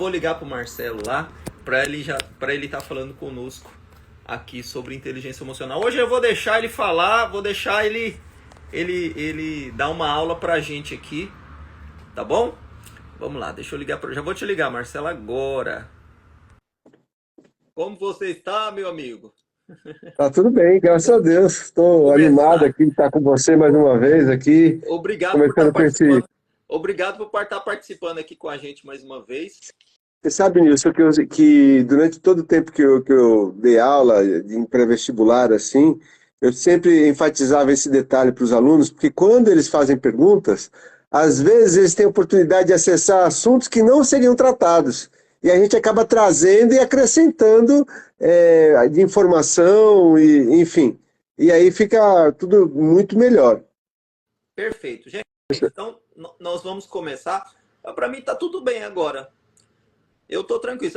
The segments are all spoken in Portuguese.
Vou ligar pro Marcelo lá para ele estar falando conosco aqui sobre inteligência emocional. Hoje eu vou deixar ele falar, vou deixar ele dar uma aula pra gente aqui, tá bom? Vamos lá, deixa eu ligar, já vou te ligar, Marcelo, agora. Como você está, meu amigo? Tá tudo bem, graças a Deus. Estou animado Começar. aqui de estar com você mais uma vez aqui, Obrigado por estar conversando com esse. participando. Obrigado por estar participando aqui com a gente mais uma vez. Você sabe, Nilson, que durante todo o tempo que eu dei aula em pré-vestibular, assim, eu sempre enfatizava esse detalhe para os alunos, porque quando eles fazem perguntas, às vezes eles têm a oportunidade de acessar assuntos que não seriam tratados. E a gente acaba trazendo e acrescentando de informação, e, enfim. E aí fica tudo muito melhor. Perfeito. Gente, então nós vamos começar. Para mim tá tudo bem agora. Eu tô tranquilo.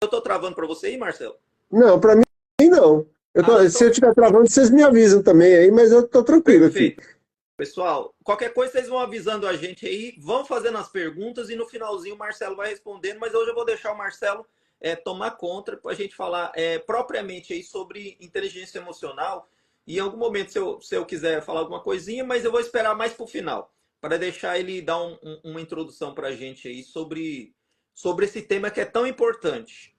Eu tô travando para você aí, Marcelo? Não, para mim não. Ah, não, Se eu então estiver travando, vocês me avisam também aí, mas eu estou tranquilo aqui. perfeito. Pessoal, qualquer coisa vocês vão avisando a gente aí, vão fazendo as perguntas e no finalzinho o Marcelo vai respondendo, mas hoje eu vou deixar o Marcelo tomar conta para a gente falar propriamente aí sobre inteligência emocional. E em algum momento, se eu quiser falar alguma coisinha, mas eu vou esperar mais para o final, para deixar ele dar uma introdução para a gente aí sobre esse tema que é tão importante.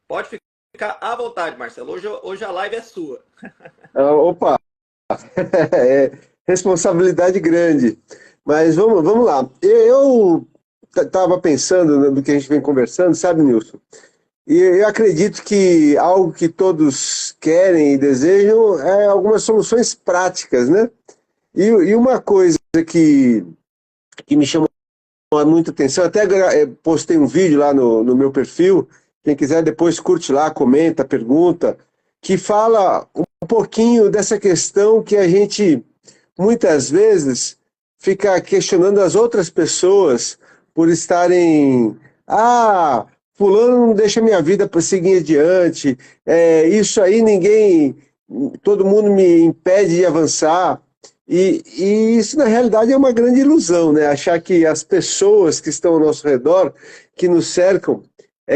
Pode ficar à vontade, Marcelo. Hoje a live é sua. Opa, é responsabilidade grande. Mas vamos lá. Eu estava pensando no que a gente vem conversando, sabe, Nilson? E eu acredito que algo que todos querem e desejam é algumas soluções práticas, né? E uma coisa que me chamou muita atenção, até postei um vídeo lá no meu perfil, quem quiser depois curte lá, comenta, pergunta, que fala um pouquinho dessa questão que a gente muitas vezes fica questionando as outras pessoas por estarem, fulano não deixa minha vida para seguir adiante, isso aí todo mundo me impede de avançar. E isso, na realidade, é uma grande ilusão, né? Achar que as pessoas que estão ao nosso redor, que nos cercam,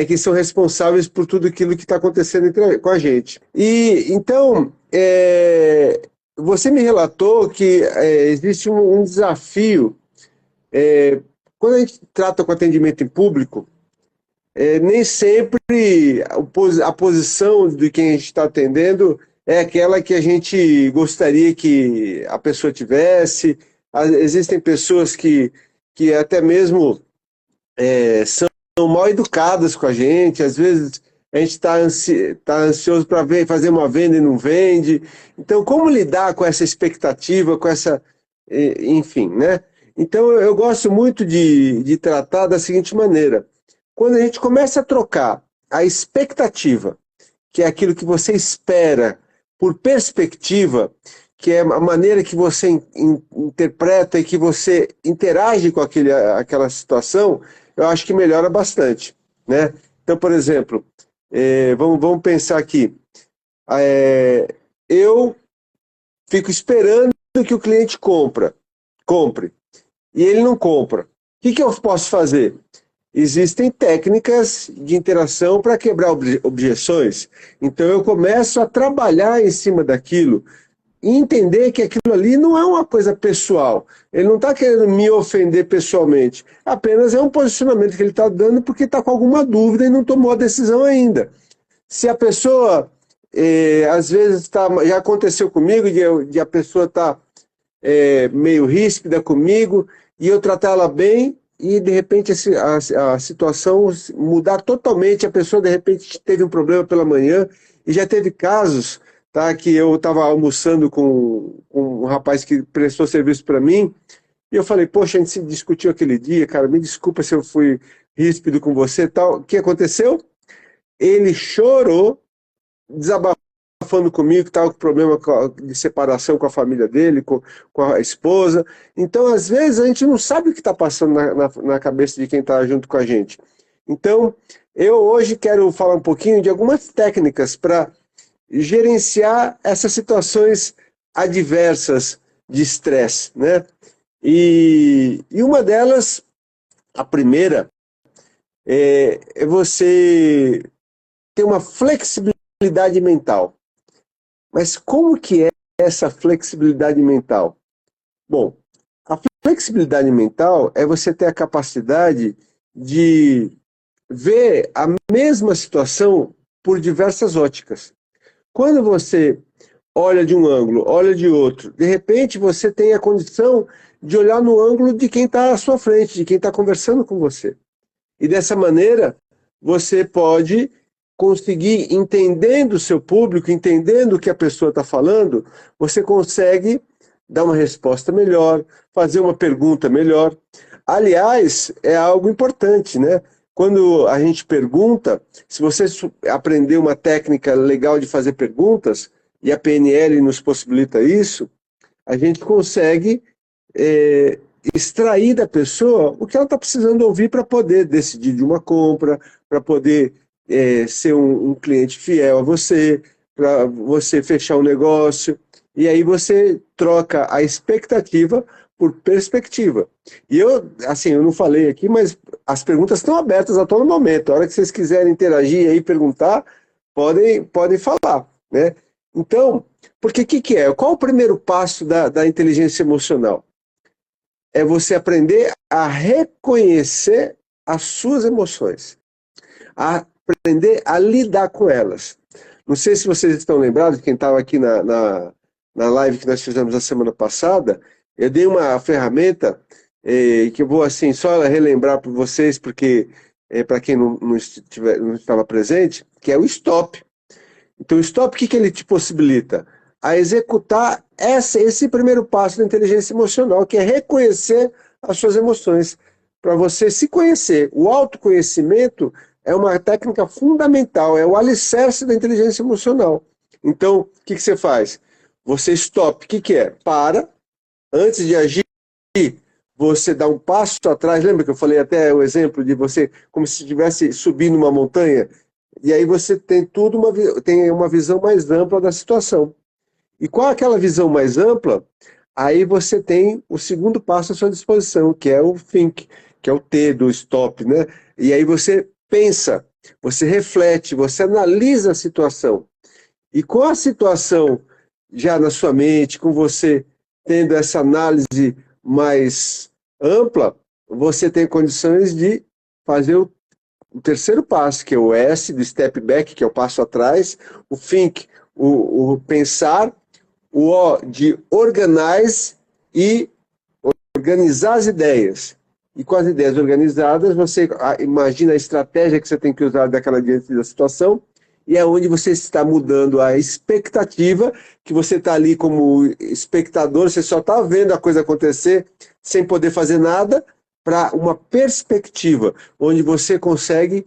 que são responsáveis por tudo aquilo que está acontecendo com a gente. E então, você me relatou que existe um desafio. Quando a gente trata com atendimento em público, nem sempre a posição de quem a gente está atendendo é aquela que a gente gostaria que a pessoa tivesse. Existem pessoas que até mesmo são mal educadas com a gente, às vezes a gente tá ansioso para fazer uma venda e não vende. Então, como lidar com essa expectativa, com essa. Enfim, né? Então, eu gosto muito de tratar da seguinte maneira: quando a gente começa a trocar a expectativa, que é aquilo que você espera, por perspectiva, que é a maneira que você interpreta e que você interage com aquela situação, eu acho que melhora bastante, né? Então, por exemplo, vamos pensar aqui. Eu fico esperando que o cliente compre, e ele não compra. O que eu posso fazer? Existem técnicas de interação para quebrar objeções. Então eu começo a trabalhar em cima daquilo e entender que aquilo ali não é uma coisa pessoal. Ele não está querendo me ofender pessoalmente. Apenas é um posicionamento que ele está dando porque está com alguma dúvida e não tomou a decisão ainda. Se a pessoa, às vezes, já aconteceu comigo, de a pessoa estar meio ríspida comigo e eu tratar ela bem e de repente a situação mudar totalmente, a pessoa de repente teve um problema pela manhã e já teve casos, tá, que eu estava almoçando com um rapaz que prestou serviço para mim e eu falei, poxa, a gente se discutiu aquele dia, cara, me desculpa se eu fui ríspido com você e tal. O que aconteceu? Ele chorou, desabafando comigo, que estava com problema de separação com a família dele, com a esposa. Então, às vezes, a gente não sabe o que está passando na cabeça de quem está junto com a gente. Então, eu hoje quero falar um pouquinho de algumas técnicas para gerenciar essas situações adversas de estresse, né? E uma delas, a primeira, é você ter uma flexibilidade mental. Mas como que é essa flexibilidade mental? Bom, a flexibilidade mental é você ter a capacidade de ver a mesma situação por diversas óticas. Quando você olha de um ângulo, olha de outro, de repente você tem a condição de olhar no ângulo de quem está à sua frente, de quem está conversando com você. E dessa maneira, você pode conseguir, entendendo o seu público, entendendo o que a pessoa está falando, você consegue dar uma resposta melhor, fazer uma pergunta melhor. Aliás, é algo importante, né? Quando a gente pergunta, se você aprender uma técnica legal de fazer perguntas, e a PNL nos possibilita isso, a gente consegue extrair da pessoa o que ela está precisando ouvir para poder decidir de uma compra, para poder ser um cliente fiel a você, para você fechar um negócio. E aí você troca a expectativa por perspectiva. E eu, assim, eu não falei aqui, mas as perguntas estão abertas a todo momento. A hora que vocês quiserem interagir aí, perguntar, podem falar, né? Então, porque o que é? Qual o primeiro passo da inteligência emocional? É você aprender a reconhecer as suas emoções, a aprender a lidar com elas. Não sei se vocês estão lembrados, quem estava aqui na live que nós fizemos a semana passada, eu dei uma ferramenta que eu vou assim só relembrar para vocês, porque para quem não estava presente, que é o stop. Então o stop, o que ele te possibilita? A executar esse primeiro passo da inteligência emocional, que é reconhecer as suas emoções, para você se conhecer. O autoconhecimento é uma técnica fundamental, é o alicerce da inteligência emocional. Então, o que você faz? Você stop, o que é? Para, antes de agir, você dá um passo atrás. Lembra que eu falei até o exemplo de você, como se estivesse subindo uma montanha, e aí você tem tem uma visão mais ampla da situação. E com aquela visão mais ampla, aí você tem o segundo passo à sua disposição, que é o think, que é o T do stop, né? E aí você pensa, você reflete, você analisa a situação. E com a situação já na sua mente, com você tendo essa análise mais ampla, você tem condições de fazer o terceiro passo, que é o S do step back, que é o passo atrás, o think, o pensar, o O de organize e organizar as ideias. E com as ideias organizadas, você imagina a estratégia que você tem que usar daquela diante da situação, e é onde você está mudando a expectativa, que você está ali como espectador, você só está vendo a coisa acontecer sem poder fazer nada, para uma perspectiva, onde você consegue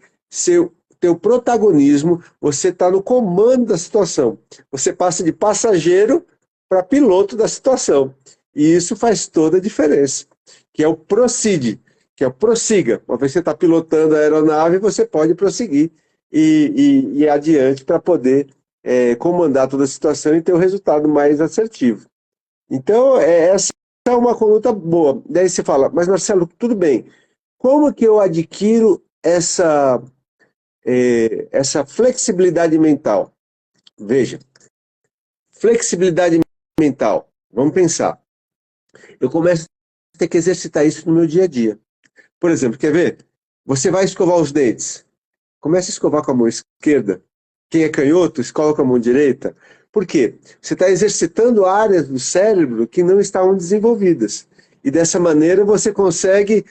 ter o protagonismo, você está no comando da situação. Você passa de passageiro para piloto da situação. E isso faz toda a diferença, que é o proceed, que é o prossiga. Uma vez que você está pilotando a aeronave, você pode prosseguir e ir adiante para poder comandar toda a situação e ter o resultado mais assertivo. Então, essa é uma conduta boa. Daí você fala, mas Marcelo, tudo bem, como que eu adquiro essa flexibilidade mental? Veja, flexibilidade mental, vamos pensar. Eu começo a ter que exercitar isso no meu dia a dia. Por exemplo, quer ver? Você vai escovar os dentes. Começa a escovar com a mão esquerda. Quem é canhoto, escova com a mão direita. Por quê? Você está exercitando áreas do cérebro que não estavam desenvolvidas. E dessa maneira você consegue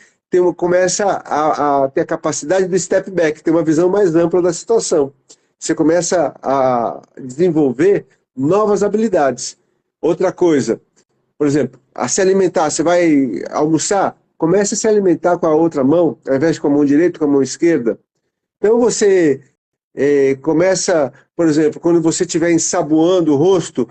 começa a ter a capacidade do step back, ter uma visão mais ampla da situação. Você começa a desenvolver novas habilidades. Outra coisa, por exemplo, a se alimentar, você vai almoçar, comece a se alimentar com a outra mão, ao invés de com a mão direita, com a mão esquerda. Então você começa, por exemplo, quando você estiver ensaboando o rosto,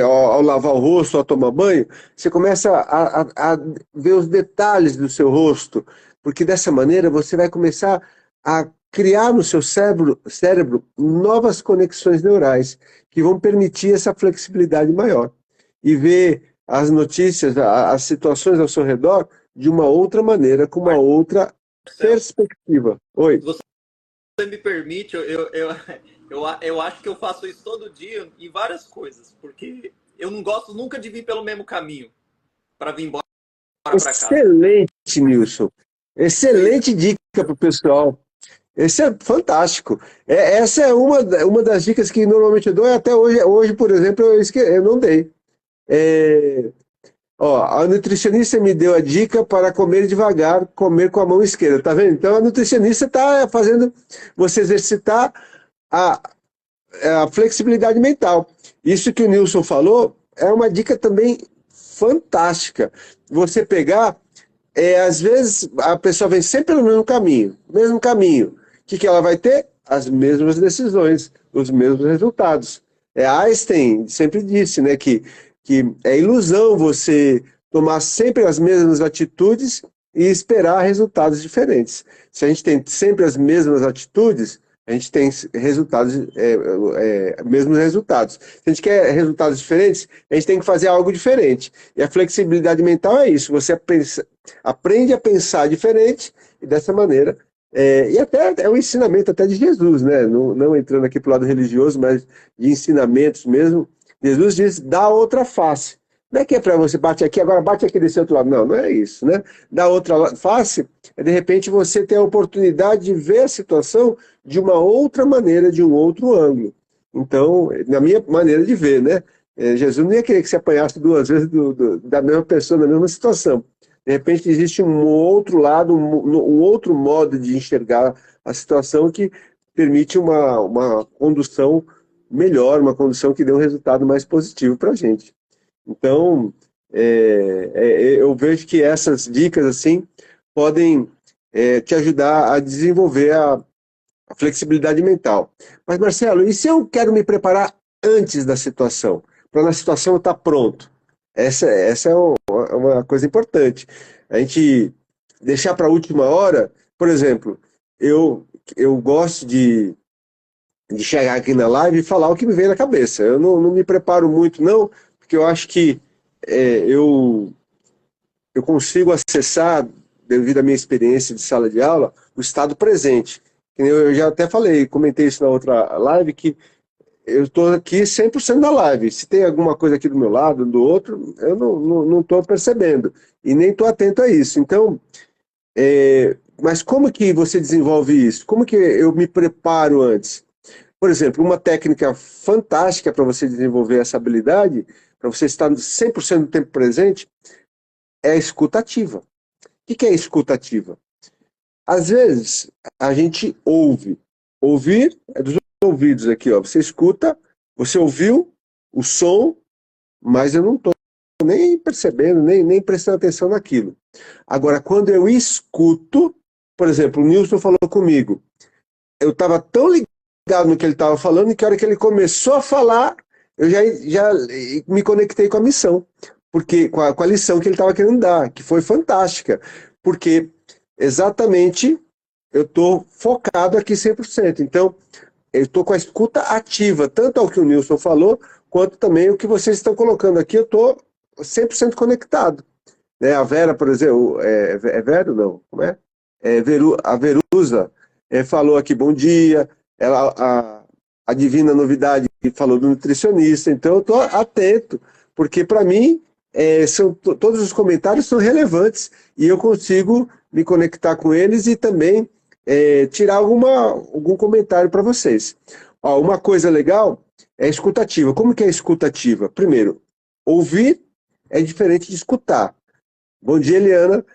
ao lavar o rosto, ao tomar banho, você começa a ver os detalhes do seu rosto, porque dessa maneira você vai começar a criar no seu cérebro novas conexões neurais, que vão permitir essa flexibilidade maior. E ver as notícias, as situações ao seu redor de uma outra maneira, com uma outra Marcelo, perspectiva. Oi. se você me permite, eu acho que eu faço isso todo dia em várias coisas, porque eu não gosto nunca de vir pelo mesmo caminho para vir embora para casa. Excelente, Nilson. Excelente dica para o pessoal. Esse é fantástico. Essa é uma das dicas que normalmente eu dou, e até hoje, por exemplo, eu não dei. É, ó, a nutricionista me deu a dica para comer devagar, comer com a mão esquerda, tá vendo? Então a nutricionista está fazendo você exercitar a, a flexibilidade mental. Isso que o Nilson falou é uma dica também fantástica. Você pegar, às vezes a pessoa vem sempre pelo mesmo caminho, mesmo caminho. O que ela vai ter? As mesmas decisões, os mesmos resultados. Einstein sempre disse, né, que é ilusão você tomar sempre as mesmas atitudes e esperar resultados diferentes. Se a gente tem sempre as mesmas atitudes, a gente tem resultados, mesmos resultados. Se a gente quer resultados diferentes, a gente tem que fazer algo diferente. E a flexibilidade mental é isso. Você aprende a pensar diferente e dessa maneira. E até é um ensinamento até de Jesus, né? Não entrando aqui para o lado religioso, mas de ensinamentos mesmo. Jesus diz, dá outra face. Não é que é para você bate aqui, agora bate aqui desse outro lado. Não, não é isso, né? Da outra face, de repente você ter a oportunidade de ver a situação de uma outra maneira, de um outro ângulo. Então, na minha maneira de ver, né? Jesus não ia querer que você apanhasse duas vezes da mesma pessoa, na mesma situação. De repente existe um outro lado, um outro modo de enxergar a situação que permite uma condução melhor, uma condução que dê um resultado mais positivo para a gente. Então, eu vejo que essas dicas assim podem te ajudar a desenvolver a flexibilidade mental. Mas, Marcelo, e se eu quero me preparar antes da situação? Para na situação eu estar pronto? Essa é uma coisa importante. A gente deixar para a última hora, por exemplo, eu gosto de chegar aqui na live e falar o que me vem na cabeça. Eu não me preparo muito, não, porque eu acho que eu consigo acessar, devido à minha experiência de sala de aula, o estado presente. Eu já até falei, comentei isso na outra live, que eu estou aqui 100% da live. Se tem alguma coisa aqui do meu lado, do outro, eu não estou percebendo. E nem estou atento a isso. Então, mas como que você desenvolve isso? Como que eu me preparo antes? Por exemplo, uma técnica fantástica para você desenvolver essa habilidade, para você estar 100% do tempo presente, é a escuta ativa. O que é a escuta ativa? Às vezes, a gente ouve. Ouvir é dos ouvidos aqui, ó. Você escuta, você ouviu o som, mas eu não estou nem percebendo, nem prestando atenção naquilo. Agora, quando eu escuto, por exemplo, o Nilson falou comigo, eu estava tão ligado no que ele estava falando, que a hora que ele começou a falar, eu já me conectei com a missão, porque com a lição que ele estava querendo dar, que foi fantástica, porque exatamente eu estou focado aqui 100%. Então, eu estou com a escuta ativa, tanto ao que o Nilson falou, quanto também o que vocês estão colocando aqui, eu estou 100% conectado. Né? A Vera, por exemplo, é Vera não? Como é? A Verusa falou aqui, bom dia, a Divina Novidade falou do nutricionista, então eu estou atento, porque para mim todos os comentários são relevantes e eu consigo me conectar com eles e também tirar algum comentário para vocês. Ó, uma coisa legal é a escutativa. Como que é a escutativa? Primeiro, ouvir é diferente de escutar. Bom dia, Eliana.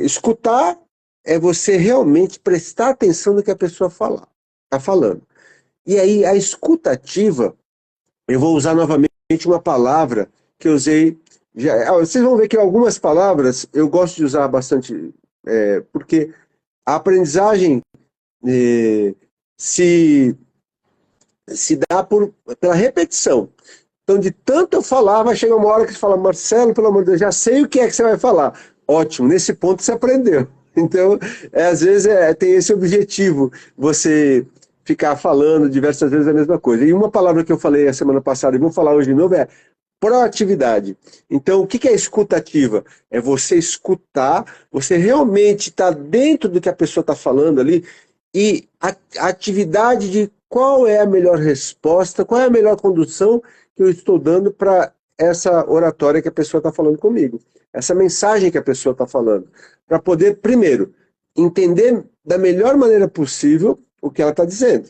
Escutar é você realmente prestar atenção no que a pessoa está falando. E aí, a escutativa, eu vou usar novamente uma palavra que eu usei. Vocês vão ver que algumas palavras eu gosto de usar bastante, porque a aprendizagem se dá pela repetição. Então, de tanto eu falar, vai chegar uma hora que você fala, Marcelo, pelo amor de Deus, já sei o que é que você vai falar. Ótimo, nesse ponto você aprendeu. Então, às vezes tem esse objetivo, você ficar falando diversas vezes a mesma coisa. E uma palavra que eu falei a semana passada e vou falar hoje de novo é proatividade. Então, o que é a escuta ativa? É você escutar, você realmente está dentro do que a pessoa está falando ali, e a atividade de qual é a melhor resposta, qual é a melhor condução que eu estou dando para essa oratória que a pessoa está falando comigo, essa mensagem que a pessoa está falando, para poder, primeiro, entender da melhor maneira possível o que ela está dizendo.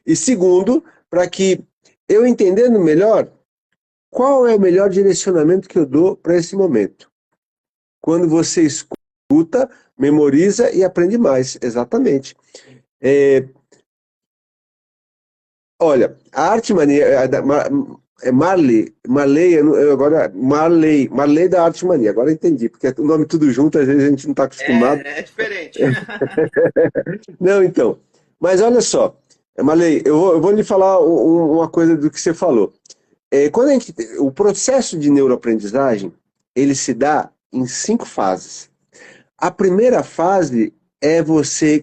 E segundo, para que eu entendendo melhor, qual é o melhor direcionamento que eu dou para esse momento? Quando você escuta, memoriza e aprende mais, exatamente. Olha, a arte mania, Marley da arte mania, agora eu entendi, porque o nome tudo junto, às vezes a gente não está acostumado. É diferente. Não, então, mas olha só, Marley, eu vou lhe falar uma coisa do que você falou. Quando o processo de neuroaprendizagem, ele se dá em 5 fases. A primeira fase é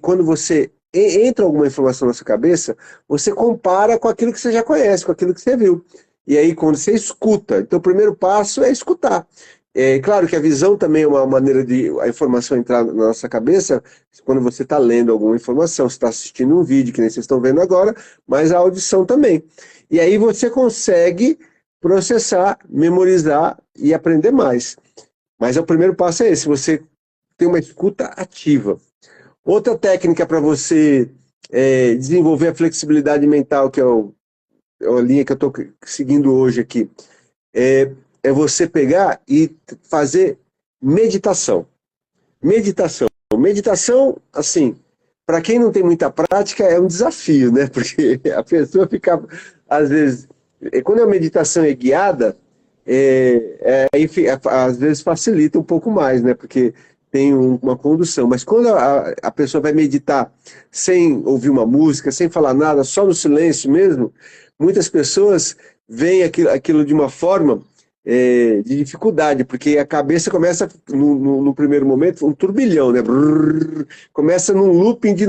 quando você entra alguma informação na sua cabeça, você compara com aquilo que você já conhece, com aquilo que você viu. E aí, quando você escuta, então o primeiro passo é escutar. É claro que a visão também é uma maneira de a informação entrar na nossa cabeça, quando você está lendo alguma informação, você está assistindo um vídeo, que nem vocês estão vendo agora, mas a audição também. E aí você consegue processar, memorizar e aprender mais. Mas o primeiro passo é esse, você tem uma escuta ativa. Outra técnica para você desenvolver a flexibilidade mental, que é a linha que eu estou seguindo hoje aqui, é você pegar e fazer meditação. Meditação. Meditação, assim, para quem não tem muita prática, é um desafio, né? Porque a pessoa fica, às vezes, quando a meditação é guiada, às vezes facilita um pouco mais, né? Porque tem uma condução. Mas quando a pessoa vai meditar sem ouvir uma música, sem falar nada, só no silêncio mesmo, muitas pessoas veem aquilo de uma forma de dificuldade, porque a cabeça começa, no primeiro momento, um turbilhão, né? Brrr, começa num looping de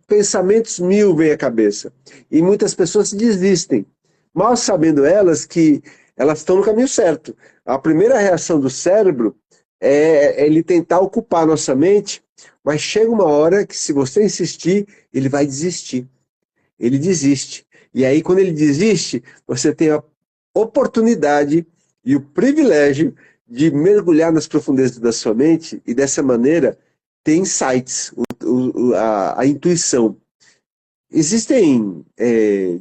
pensamentos mil vem à cabeça. E muitas pessoas desistem, mal sabendo elas que elas estão no caminho certo. A primeira reação do cérebro é ele tentar ocupar a nossa mente, mas chega uma hora que, se você insistir, ele vai desistir. Ele desiste. E aí, quando ele desiste, você tem a oportunidade e o privilégio de mergulhar nas profundezas da sua mente e, dessa maneira, ter insights, a intuição. Existem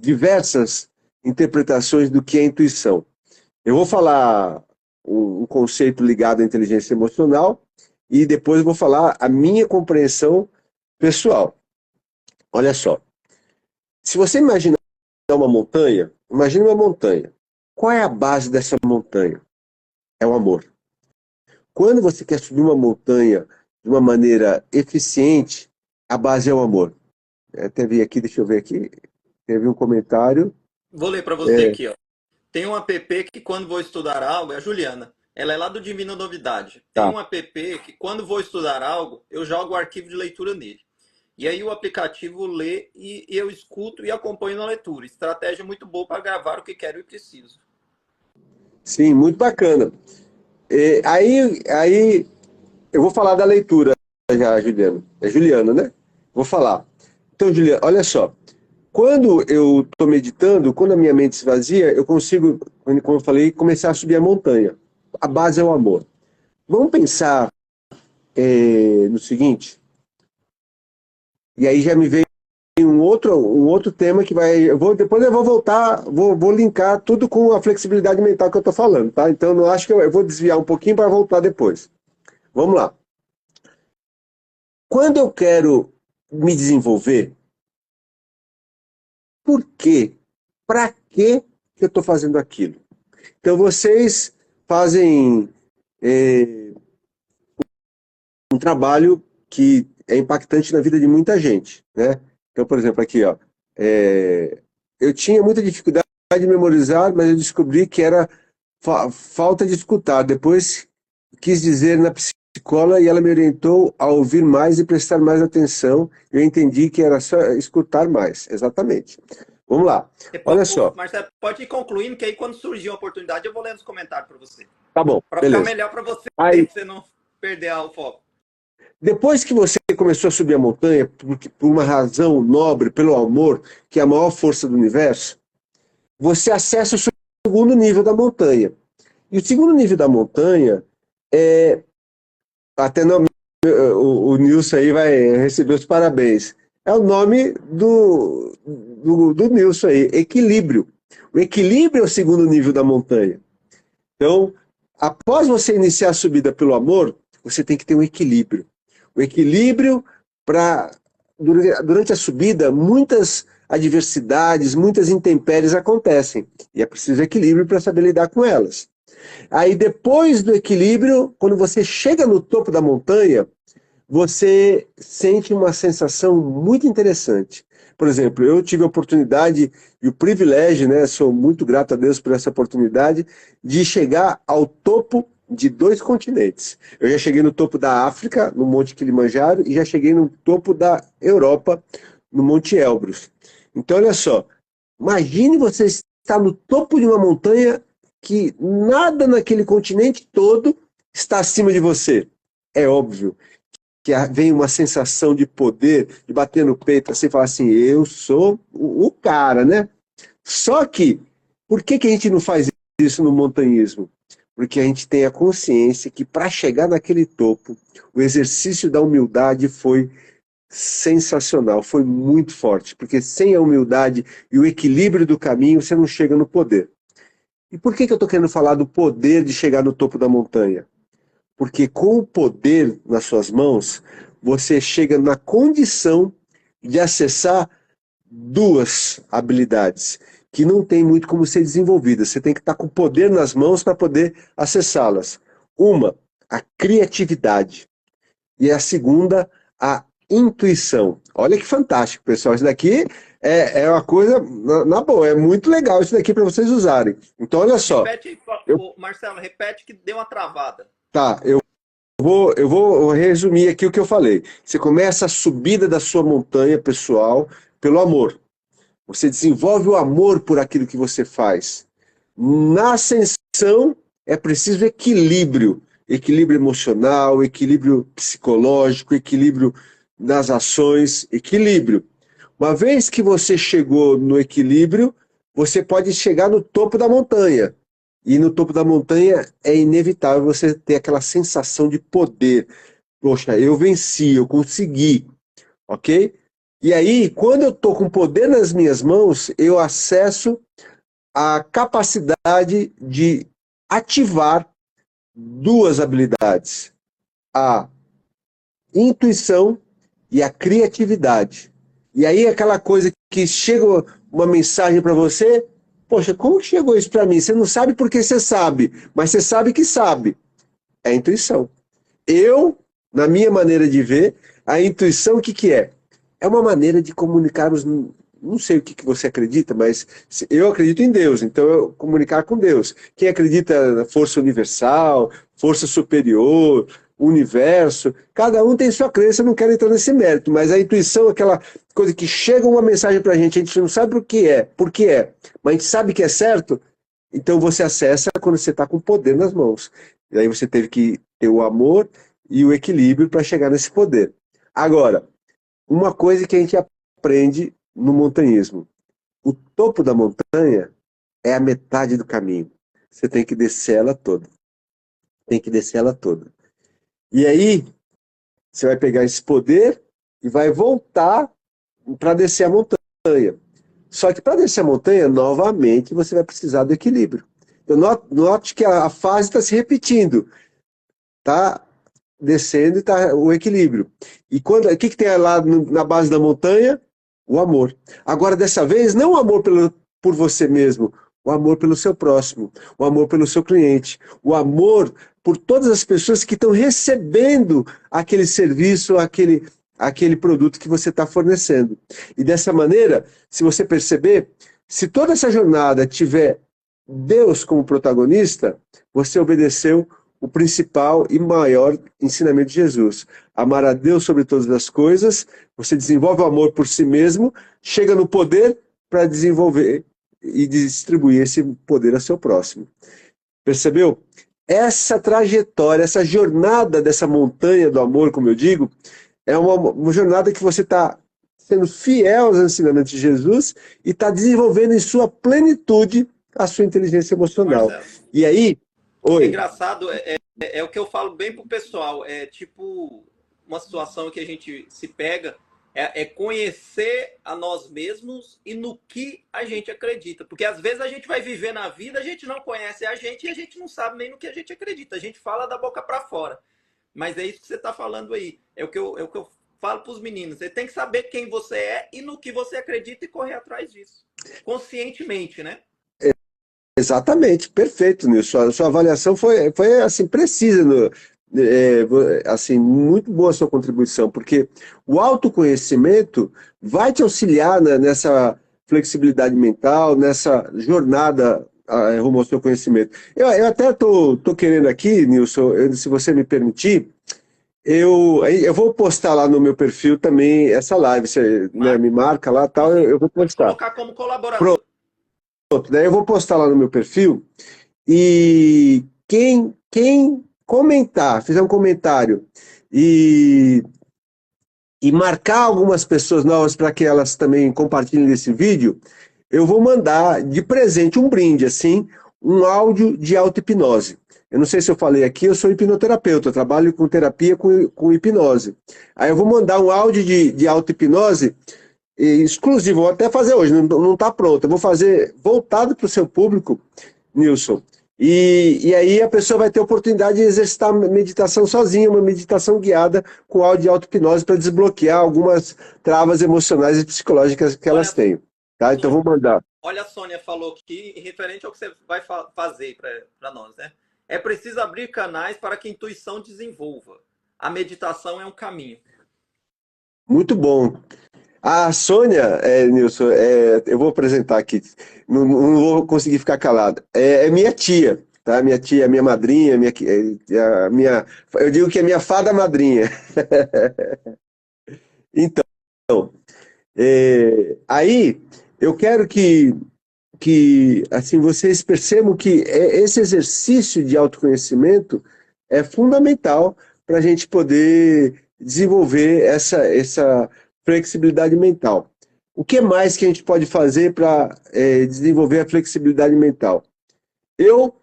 diversas interpretações do que é intuição. Eu vou falar um conceito ligado à inteligência emocional e depois vou falar a minha compreensão pessoal. Olha só, se você imaginar uma montanha, imagine uma montanha. Qual é a base dessa montanha? É o amor. Quando você quer subir uma montanha de uma maneira eficiente, a base é o amor. Teve aqui, deixa eu ver aqui, teve um comentário. Vou ler para você aqui, ó. Tem um app que, quando vou estudar algo, é a Juliana. Ela é lá do Divino Novidade. Tem Tá. um app que, quando vou estudar algo, eu jogo o arquivo de leitura nele. E aí o aplicativo lê e eu escuto e acompanho na leitura. Estratégia muito boa para gravar o que quero e preciso. Sim, muito bacana. Aí eu vou falar da leitura já, Juliana. É Juliana, né? Vou falar. Então, Juliana, olha só. Quando eu estou meditando, quando a minha mente esvazia, eu consigo, como eu falei, começar a subir a montanha. A base é o amor. Vamos pensar no seguinte, e aí já me veio um outro tema que vai. Depois eu vou voltar, vou linkar tudo com a flexibilidade mental que eu estou falando, tá? Então não acho que eu vou desviar um pouquinho para voltar depois. Vamos lá. Quando eu quero me desenvolver, por quê? Para que eu estou fazendo aquilo? Então vocês fazem um trabalho que é impactante na vida de muita gente, né? Então, por exemplo, aqui, ó, eu tinha muita dificuldade de memorizar, mas eu descobri que era falta de escutar. Depois quis dizer na psicóloga e ela me orientou a ouvir mais e prestar mais atenção. Eu entendi que era só escutar mais, exatamente. Vamos lá. Olha só. Marcelo, pode ir concluindo, que aí quando surgir uma oportunidade eu vou lendo os comentários para você. Tá bom, Para ficar beleza. melhor para você, Aí, pra você não perder o foco. depois que você começou a subir a montanha, por uma razão nobre, pelo amor, que é a maior força do universo, você acessa o segundo nível da montanha. E o segundo nível da montanha é. Até não, o Nilson aí vai receber os parabéns. É o nome do Nilson aí, equilíbrio. O equilíbrio é o segundo nível da montanha. Então, após você iniciar a subida pelo amor, você tem que ter um equilíbrio. O equilíbrio para. Durante a subida, muitas adversidades, muitas intempéries acontecem. E é preciso equilíbrio para saber lidar com elas. Aí depois do equilíbrio, quando você chega no topo da montanha, você sente uma sensação muito interessante. Por exemplo, eu tive a oportunidade e o privilégio, né, sou muito grato a Deus por essa oportunidade, de chegar ao topo de 2 continentes. Eu já cheguei no topo da África, no Monte Kilimanjaro, e já cheguei no topo da Europa, no Monte Elbrus. Então, olha só, imagine você estar no topo de uma montanha que nada naquele continente todo está acima de você. É óbvio que vem uma sensação de poder, de bater no peito, assim, falar assim, eu sou o cara, né? Só que, por que a gente não faz isso no montanhismo? Porque a gente tem a consciência que para chegar naquele topo, o exercício da humildade foi sensacional, foi muito forte, porque sem a humildade e o equilíbrio do caminho, você não chega no poder. E por que eu estou querendo falar do poder de chegar no topo da montanha? Porque com o poder nas suas mãos, você chega na condição de acessar 2 habilidades que não tem muito como ser desenvolvidas. Você tem que estar com o poder nas mãos para poder acessá-las. Uma, a criatividade. E a segunda, a intuição. Olha que fantástico, pessoal. Isso daqui é uma coisa, na boa, é muito legal isso daqui para vocês usarem. Então, olha só. Repete, Marcelo, repete que deu uma travada. Tá, eu vou resumir aqui o que eu falei. Você começa a subida da sua montanha pessoal pelo amor. Você desenvolve o amor por aquilo que você faz. Na ascensão é preciso equilíbrio. Equilíbrio emocional, equilíbrio psicológico, equilíbrio nas ações, equilíbrio. Uma vez que você chegou no equilíbrio, você pode chegar no topo da montanha. E no topo da montanha é inevitável você ter aquela sensação de poder. Poxa, eu venci, eu consegui, ok? E aí, quando eu estou com poder nas minhas mãos, eu acesso a capacidade de ativar 2 habilidades: a intuição e a criatividade. E aí, aquela coisa que chega uma mensagem para você, poxa, como chegou isso para mim? Você não sabe porque você sabe, mas você sabe que sabe. É a intuição. Eu, na minha maneira de ver, a intuição, o que é? É uma maneira de comunicar os. Não sei o que você acredita, mas eu acredito em Deus, então eu comunicar com Deus. Quem acredita na força universal, força superior, universo, cada um tem sua crença, eu não quero entrar nesse mérito, mas a intuição é aquela coisa que chega uma mensagem pra gente, a gente não sabe por que é, mas a gente sabe que é certo, então você acessa quando você está com o poder nas mãos. E aí você teve que ter o amor e o equilíbrio para chegar nesse poder. Agora, uma coisa que a gente aprende no montanhismo: o topo da montanha é a metade do caminho. Você tem que descer ela toda. Tem que descer ela toda. E aí, você vai pegar esse poder e vai voltar para descer a montanha. Só que para descer a montanha, novamente, você vai precisar do equilíbrio. Então, note que a fase está se repetindo. Tá descendo e tá o equilíbrio. E o que tem lá na base da montanha? O amor. Agora, dessa vez, não o amor por você mesmo, o amor pelo seu próximo, o amor pelo seu cliente, o amor por todas as pessoas que estão recebendo aquele serviço, aquele produto que você está fornecendo. E dessa maneira, se você perceber, se toda essa jornada tiver Deus como protagonista, você obedeceu o principal e maior ensinamento de Jesus: amar a Deus sobre todas as coisas. Você desenvolve o amor por si mesmo, chega no poder, para desenvolver e distribuir esse poder a seu próximo. Percebeu? Essa trajetória, essa jornada dessa montanha do amor, como eu digo, é uma jornada que você está sendo fiel aos ensinamentos de Jesus e está desenvolvendo em sua plenitude a sua inteligência emocional. Marcelo, E aí, é oi, engraçado, é o que eu falo bem pro pessoal. É tipo uma situação que a gente se pega, é conhecer a nós mesmos e no que a gente acredita. Porque às vezes a gente vai viver na vida, a gente não conhece a gente e a gente não sabe nem no que a gente acredita. A gente fala da boca para fora. Mas é isso que você está falando aí. É o que eu falo para os meninos. Você tem que saber quem você é e no que você acredita e correr atrás disso. Conscientemente, né? exatamente, perfeito, Nilson. A sua avaliação foi assim, precisa, assim, muito boa a sua contribuição, porque o autoconhecimento vai te auxiliar, né, nessa flexibilidade mental, nessa jornada rumo ao seu conhecimento. Eu até tô querendo aqui, Nilson, se você me permitir, eu vou postar lá no meu perfil também essa live, você, né, Marco, me marca lá, tal, eu vou pode postar. colocar como colaborador. Pronto, daí eu vou postar lá no meu perfil. E quem comentar, fizer um comentário e, e marcar algumas pessoas novas para que elas também compartilhem esse vídeo, eu vou mandar de presente um brinde, assim, um áudio de auto-hipnose. Eu não sei se eu falei aqui, eu sou hipnoterapeuta, eu trabalho com terapia com hipnose. Aí eu vou mandar um áudio de auto-hipnose exclusivo, vou até fazer hoje, não está pronto. Eu vou fazer voltado para o seu público, Nilson. E aí a pessoa vai ter a oportunidade de exercitar meditação sozinha, uma meditação guiada com áudio de auto-hipnose para desbloquear algumas travas emocionais e psicológicas que elas Olha, têm. Tá? Então vou mandar. olha, a Sônia falou aqui, referente ao que você vai fazer para nós, né? É preciso abrir canais para que a intuição desenvolva. A meditação é um caminho. Muito bom. A Sônia, Nilson, eu vou apresentar aqui, não vou conseguir ficar calado. É minha tia, tá? Minha tia, minha madrinha, eu digo que é minha fada madrinha. Então, aí eu quero que assim vocês percebam que esse exercício de autoconhecimento é fundamental para a gente poder desenvolver essa flexibilidade mental. O que mais que a gente pode fazer para desenvolver a flexibilidade mental? Eu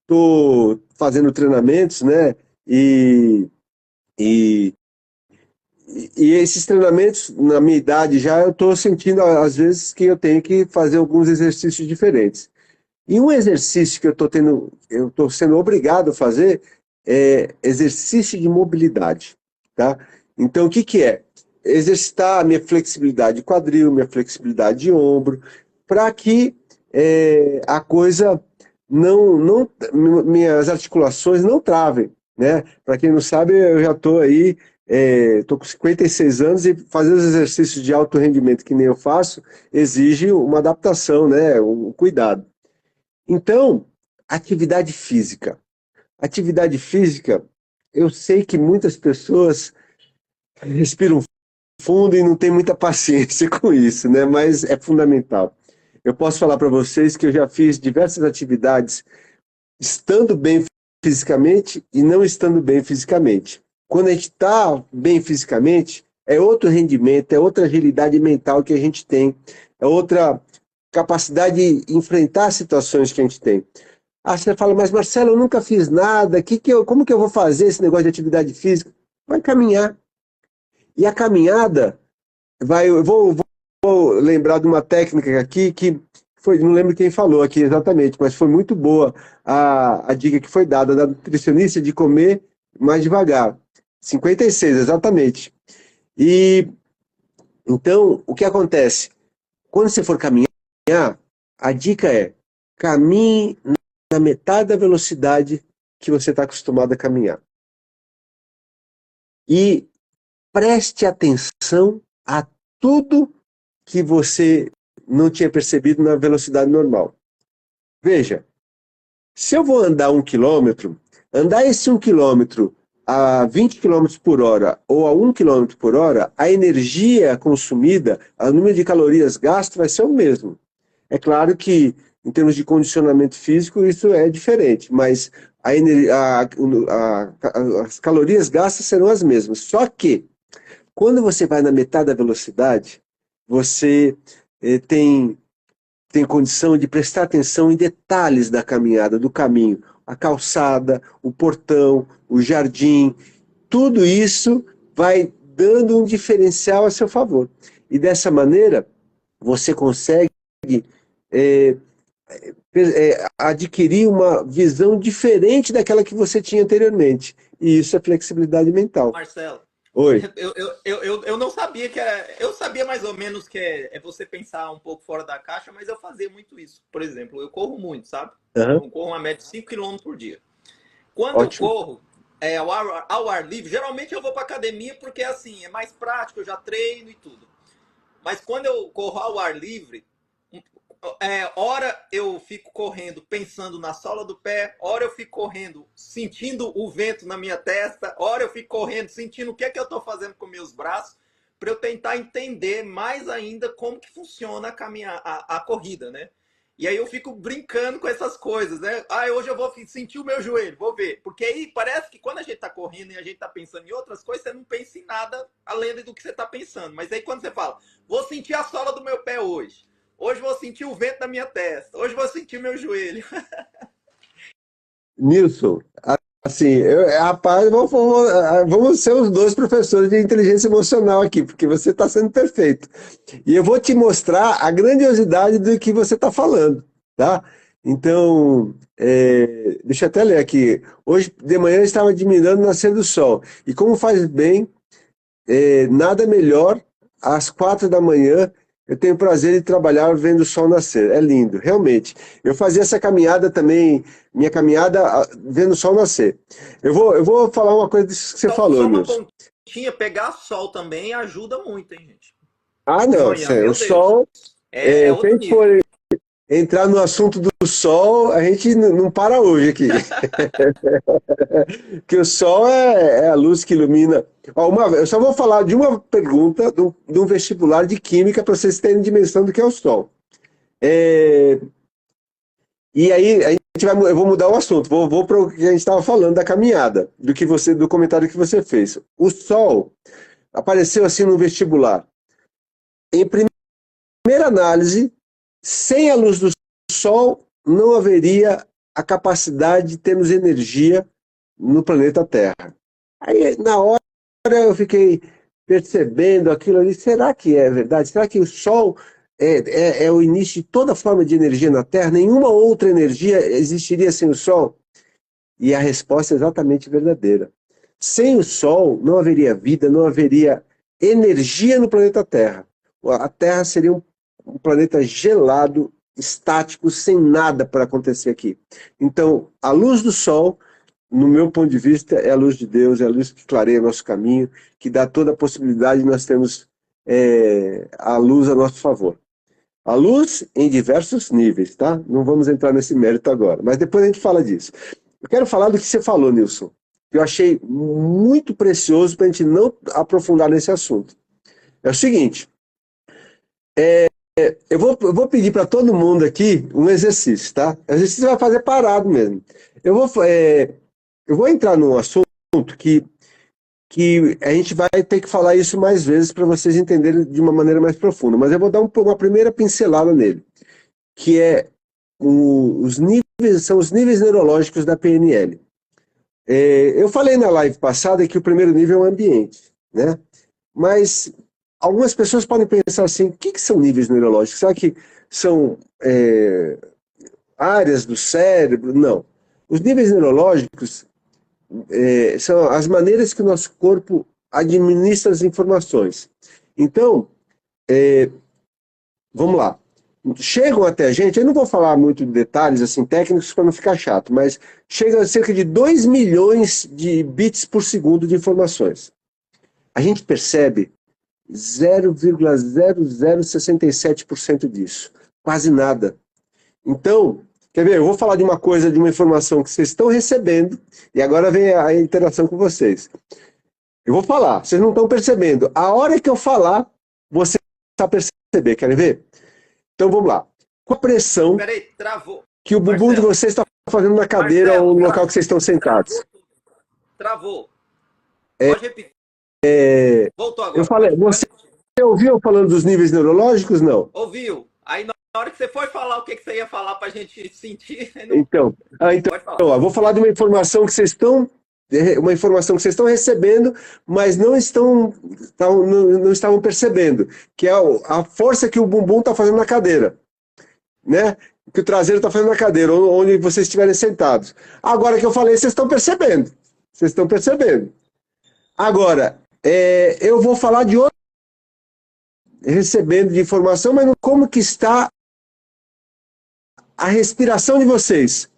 estou fazendo treinamentos, né? E, e esses treinamentos, na minha idade já, eu estou sentindo, às vezes, que eu tenho que fazer alguns exercícios diferentes. E um exercício que eu estou sendo obrigado a fazer é exercício de mobilidade, tá? Então, o que que é? Exercitar a minha flexibilidade de quadril, minha flexibilidade de ombro, para que a coisa minhas articulações não travem, né? Para quem não sabe, eu já estou aí, estou com 56 anos e fazer os exercícios de alto rendimento que nem eu faço exige uma adaptação, né? Um cuidado. Então, atividade física. Atividade física, eu sei que muitas pessoas respiram fundo e não tem muita paciência com isso, né? Mas é fundamental. Eu posso falar para vocês que eu já fiz diversas atividades estando bem fisicamente e não estando bem fisicamente. Quando a gente está bem fisicamente, é outro rendimento, é outra agilidade mental que a gente tem, é outra capacidade de enfrentar situações que a gente tem. Aí você fala, mas Marcelo, eu nunca fiz nada, como que eu vou fazer esse negócio de atividade física? Vai caminhar. E a caminhada, eu vou lembrar de uma técnica aqui que foi, não lembro quem falou aqui exatamente, mas foi muito boa a dica que foi dada da nutricionista de comer mais devagar. 56, exatamente. E então, o que acontece? Quando você for caminhar, a dica é caminhe na metade da velocidade que você está acostumado a caminhar. E preste atenção a tudo que você não tinha percebido na velocidade normal. Veja, se eu vou andar 1 quilômetro, andar esse 1 quilômetro a 20 quilômetros por hora ou a 1 quilômetro por hora, a energia consumida, o número de calorias gastas vai ser o mesmo. É claro que, em termos de condicionamento físico, isso é diferente, mas as calorias gastas serão as mesmas. Só que, quando você vai na metade da velocidade, você tem condição de prestar atenção em detalhes da caminhada, do caminho. A calçada, o portão, o jardim, tudo isso vai dando um diferencial a seu favor. E dessa maneira, você consegue é, adquirir uma visão diferente daquela que você tinha anteriormente. E isso é flexibilidade mental. Marcelo, Oi. eu não sabia que era. Eu sabia mais ou menos que é você pensar um pouco fora da caixa, mas eu fazia muito isso. Por exemplo, eu corro muito, sabe? Uhum. Eu corro uma média de 5 quilômetros por dia. Quando eu Ótimo. corro ao ar livre, geralmente eu vou para academia porque assim, é mais prático, eu já treino e tudo. Mas quando eu corro ao ar livre, hora eu fico correndo pensando na sola do pé, hora eu fico correndo sentindo o vento na minha testa, hora eu fico correndo sentindo o que é que eu estou fazendo com meus braços, para eu tentar entender mais ainda como que funciona a corrida, né? E aí eu fico brincando com essas coisas, né? Ah, hoje eu vou sentir o meu joelho, vou ver. Porque aí parece que quando a gente tá correndo e a gente tá pensando em outras coisas, você não pensa em nada além do que você tá pensando. Mas aí quando você fala, vou sentir a sola do meu pé hoje. Hoje vou sentir o vento na minha testa. Hoje vou sentir meu joelho. Nilson, assim, rapaz, vamos ser os dois professores de inteligência emocional aqui, porque você está sendo perfeito. E eu vou te mostrar a grandiosidade do que você está falando, tá? Então, deixa eu até ler aqui. Hoje de manhã eu estava admirando o nascer do sol. E como faz bem, nada melhor às 4 da manhã. Eu tenho prazer de trabalhar vendo o sol nascer. É lindo, realmente. Eu fazia essa caminhada também, minha caminhada vendo o sol nascer. Eu vou falar uma coisa disso que você falou, Só uma Nilson. pontinha, pegar sol também ajuda muito, hein, gente? Ah, De não, manhã, o meu Deus. sol, É se a outro gente nível. for entrar no assunto do sol, a gente não para hoje aqui. Que o sol é a luz que ilumina. Ó, eu só vou falar de uma pergunta de um vestibular de química para vocês terem dimensão do que é o sol. É, E aí, eu vou mudar o assunto, vou para o que a gente estava falando da caminhada, do comentário que você fez. O Sol apareceu assim no vestibular. Em primeira análise, sem a luz do Sol, não haveria a capacidade de termos energia no planeta Terra. Aí, na hora, eu fiquei percebendo aquilo ali. Será que é verdade? Será que o Sol é o início de toda forma de energia na Terra? Nenhuma outra energia existiria sem o Sol? E a resposta é exatamente verdadeira. Sem o Sol, não haveria vida, não haveria energia no planeta Terra. A Terra seria um planeta gelado, estático, sem nada para acontecer aqui. Então, a luz do Sol, no meu ponto de vista, é a luz de Deus, é a luz que clareia nosso caminho, que dá toda a possibilidade de nós termos a luz a nosso favor. A luz em diversos níveis, tá? Não vamos entrar nesse mérito agora, mas depois a gente fala disso. Eu quero falar do que você falou, Nilson, que eu achei muito precioso para a gente não aprofundar nesse assunto. É o seguinte, eu vou pedir para todo mundo aqui um exercício, tá? O exercício você vai fazer parado mesmo. Eu vou entrar num assunto que a gente vai ter que falar isso mais vezes para vocês entenderem de uma maneira mais profunda, mas eu vou dar uma primeira pincelada nele, que são os níveis neurológicos da PNL. Eu falei na live passada que o primeiro nível é o ambiente, né? Mas algumas pessoas podem pensar assim, o que são níveis neurológicos? Será que são áreas do cérebro? Não. Os níveis neurológicos são as maneiras que o nosso corpo administra as informações. Então, vamos lá. Chegam até a gente, eu não vou falar muito de detalhes assim técnicos para não ficar chato, mas chega a cerca de 2 milhões de bits por segundo de informações. A gente percebe 0,0067% disso, quase nada. Então, Quer ver? Eu vou falar de uma coisa, de uma informação que vocês estão recebendo, e agora vem a interação com vocês. Eu vou falar, vocês não estão percebendo. A hora que eu falar, você vai perceber. Querem ver? Então vamos lá. Com a pressão Peraí, travou. que o bumbum de Marcelo, vocês está fazendo na cadeira Marcelo, ou no local que vocês estão sentados. travou. Pode repetir. Voltou Eu agora. falei, você ouviu eu falando dos níveis neurológicos? Não. Ouviu? Aí na hora que você foi falar o que você ia falar para a gente sentir, não... Então, Pode falar. ó, vou falar de uma informação que vocês estão recebendo, mas não estavam percebendo, que é a força que o bumbum está fazendo na cadeira, né? Que o traseiro está fazendo na cadeira, onde vocês estiverem sentados. Agora que eu falei, vocês estão percebendo. Vocês estão percebendo. Agora, eu vou falar de outro recebendo de informação, mas como que está a respiração de vocês.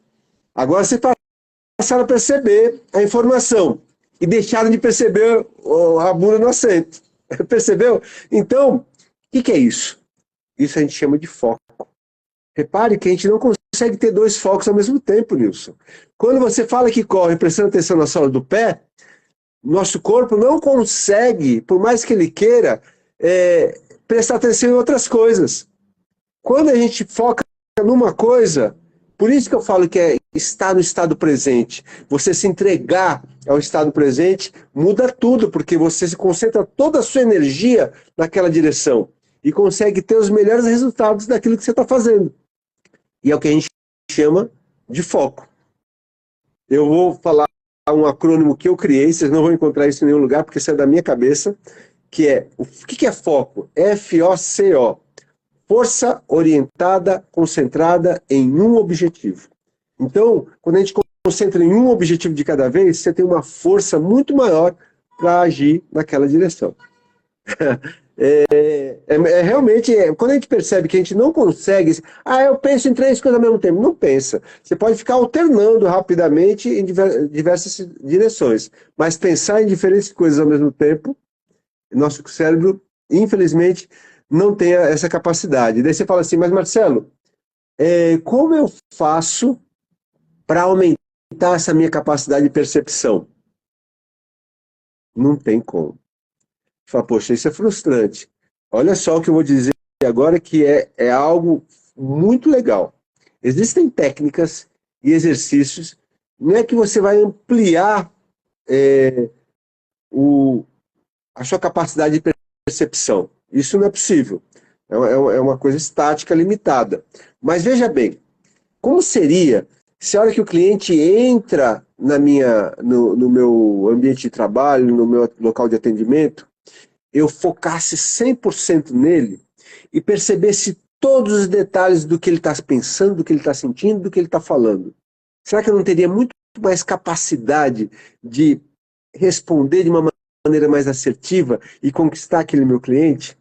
Agora vocês passaram a perceber a informação e deixaram de perceber a bunda no assento. Percebeu? Então, o que é isso? Isso a gente chama de foco. Repare que a gente não consegue ter dois focos ao mesmo tempo, Nilson. Quando você fala que corre prestando atenção na sola do pé, nosso corpo não consegue, por mais que ele queira, prestar atenção em outras coisas. Quando a gente foca numa coisa, por isso que eu falo que é estar no estado presente. Você se entregar ao estado presente muda tudo, porque você se concentra toda a sua energia naquela direção e consegue ter os melhores resultados daquilo que você está fazendo. E é o que a gente chama de foco. Eu vou falar um acrônimo que eu criei, vocês não vão encontrar isso em nenhum lugar, porque isso é da minha cabeça, que é, o que é foco? F-O-C-O. Força orientada, concentrada em um objetivo. Então, quando a gente concentra em um objetivo de cada vez, você tem uma força muito maior para agir naquela direção. Realmente, quando a gente percebe que a gente não consegue, eu penso em três coisas ao mesmo tempo. Não pensa. Você pode ficar alternando rapidamente em diversas direções, mas pensar em diferentes coisas ao mesmo tempo, nosso cérebro, infelizmente, não tem essa capacidade. Daí você fala assim, mas Marcelo, como eu faço para aumentar essa minha capacidade de percepção? Não tem como. Fala, poxa, isso é frustrante. Olha só o que eu vou dizer agora, que é algo muito legal. Existem técnicas e exercícios, não é que você vai ampliar a sua capacidade de percepção. Isso não é possível. É uma coisa estática, limitada. Mas veja bem, como seria se a hora que o cliente entra no meu ambiente de trabalho, no meu local de atendimento, eu focasse 100% nele e percebesse todos os detalhes do que ele está pensando, do que ele está sentindo, do que ele está falando? Será que eu não teria muito mais capacidade de responder de uma maneira mais assertiva e conquistar aquele meu cliente?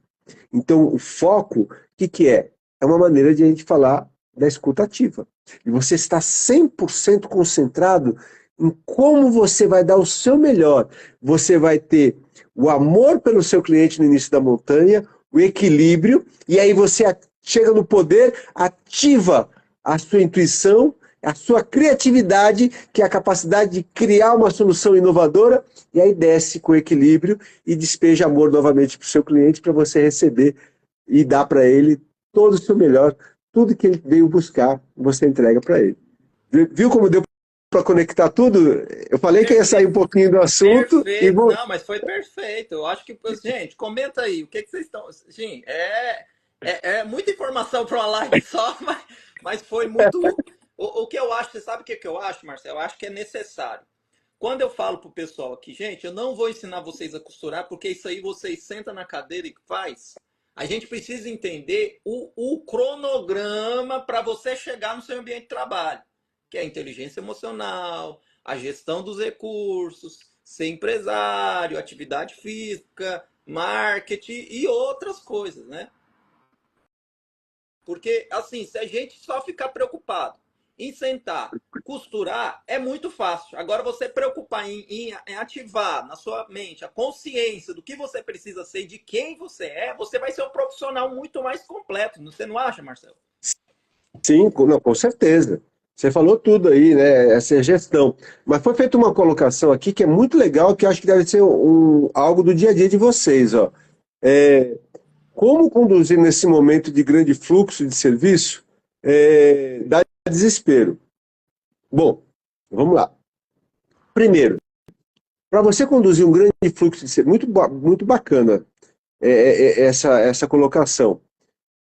Então, o foco, o que é? É uma maneira de a gente falar da escuta ativa. E você está 100% concentrado em como você vai dar o seu melhor. Você vai ter o amor pelo seu cliente no início da montanha, o equilíbrio, e aí você chega no poder, ativa a sua intuição, a sua criatividade, que é a capacidade de criar uma solução inovadora, e aí desce com equilíbrio e despeja amor novamente para o seu cliente, para você receber e dar para ele todo o seu melhor, tudo que ele veio buscar, você entrega para ele. Viu como deu para conectar tudo? Eu falei que ia sair um pouquinho do assunto. Perfeito, não, mas foi perfeito. Eu acho que, gente, comenta aí, o que vocês estão... Gente, é muita informação para uma live só, mas foi muito... O que eu acho, você sabe o que eu acho, Marcelo? Eu acho que é necessário. Quando eu falo pro pessoal aqui, gente, eu não vou ensinar vocês a costurar, porque isso aí vocês sentam na cadeira e faz. A gente precisa entender o cronograma para você chegar no seu ambiente de trabalho, que é a inteligência emocional, a gestão dos recursos, ser empresário, atividade física, marketing e outras coisas, né? Porque, assim, se a gente só ficar preocupado em sentar, costurar, é muito fácil. Agora, você preocupar em ativar na sua mente a consciência do que você precisa ser, de quem você é, você vai ser um profissional muito mais completo. Você não acha, Marcelo? Sim, não, com certeza. Você falou tudo aí, né? Essa é a gestão. Mas foi feita uma colocação aqui que é muito legal, que eu acho que deve ser algo do dia a dia de vocês, ó. É, como conduzir nesse momento de grande fluxo de serviço dá desespero? Bom, vamos lá. Primeiro, para você conduzir um grande fluxo de serviço, muito bacana essa colocação.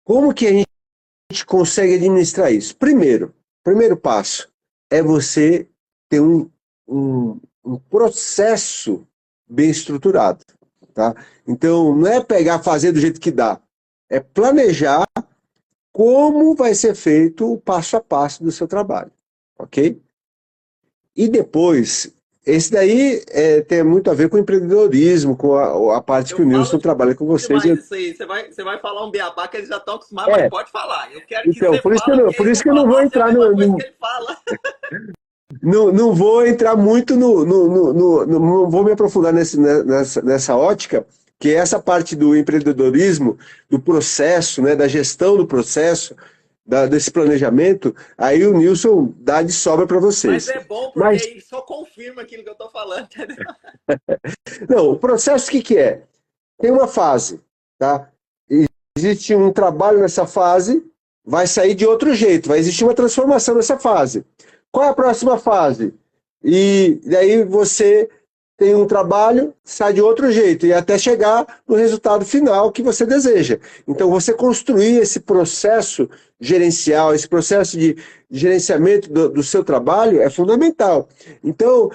Como que a gente consegue administrar isso? Primeiro passo é você ter um processo bem estruturado, tá? Então, não é pegar, fazer do jeito que dá, é planejar como vai ser feito o passo a passo do seu trabalho, ok? E depois, esse daí tem muito a ver com o empreendedorismo, com a parte que Eu o falo Nilson trabalha com vocês. demais isso aí. Você vai falar um beabá que eles já estão acostumados, mas É, pode falar. Eu quero que então, você fala, porque aí por eu isso vou que eu não vou falar assim, a entrar mesma coisa que ele fala. não vou entrar muito não vou me aprofundar nessa ótica, que é essa parte do empreendedorismo, do processo, né, da gestão do processo, desse planejamento, aí o Nilson dá de sobra para Mas vocês. é bom porque Mas, aí só confirma aquilo que eu tô falando, entendeu? não, o processo o que, que é? Tem uma fase, tá? Existe um trabalho nessa fase, vai sair de outro jeito, vai existir uma transformação nessa fase. Qual é a próxima fase? E daí você tem um trabalho, sai de outro jeito, e até chegar no resultado final que você deseja. Então, você construir esse processo gerencial, esse processo de gerenciamento do seu trabalho é fundamental. Então,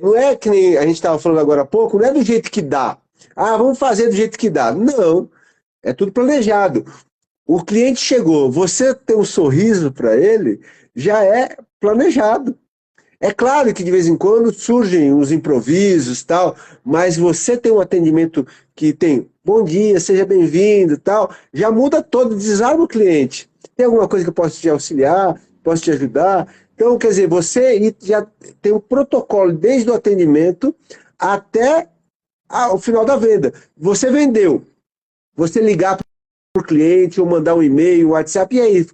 não é que nem a gente estava falando agora há pouco, não é do jeito que dá. Ah, vamos fazer do jeito que dá. Não, é tudo planejado. O cliente chegou, você tem um sorriso para ele, já é planejado. É claro que de vez em quando surgem os improvisos tal, mas você tem um atendimento que tem bom dia, seja bem-vindo tal, já muda todo, desarma o cliente. Tem alguma coisa que eu posso te auxiliar, posso te ajudar? Então, quer dizer, você já tem um protocolo desde o atendimento até o final da venda. Você vendeu, você ligar para o cliente ou mandar um e-mail, um WhatsApp, e aí,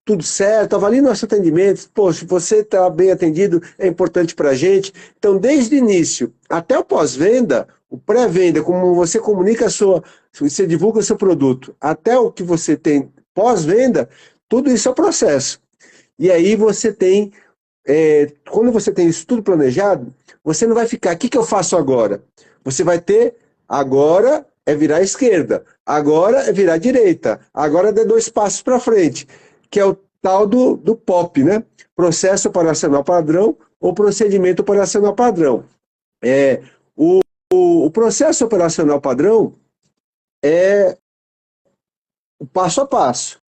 tudo certo, avalie nosso atendimento, poxa, você está bem atendido, é importante para a gente. Então, desde o início até o pós-venda, o pré-venda, como você comunica a sua, você divulga o seu produto, até o que você tem pós-venda, tudo isso é o processo. E aí você tem, quando você tem isso tudo planejado, você não vai ficar, o que, que eu faço agora? Você vai ter, agora é virar à esquerda, agora é virar à direita, agora é 2 passos para frente, que é o tal do POP, né? Processo operacional padrão ou procedimento operacional padrão. É, o processo operacional padrão é o passo a passo.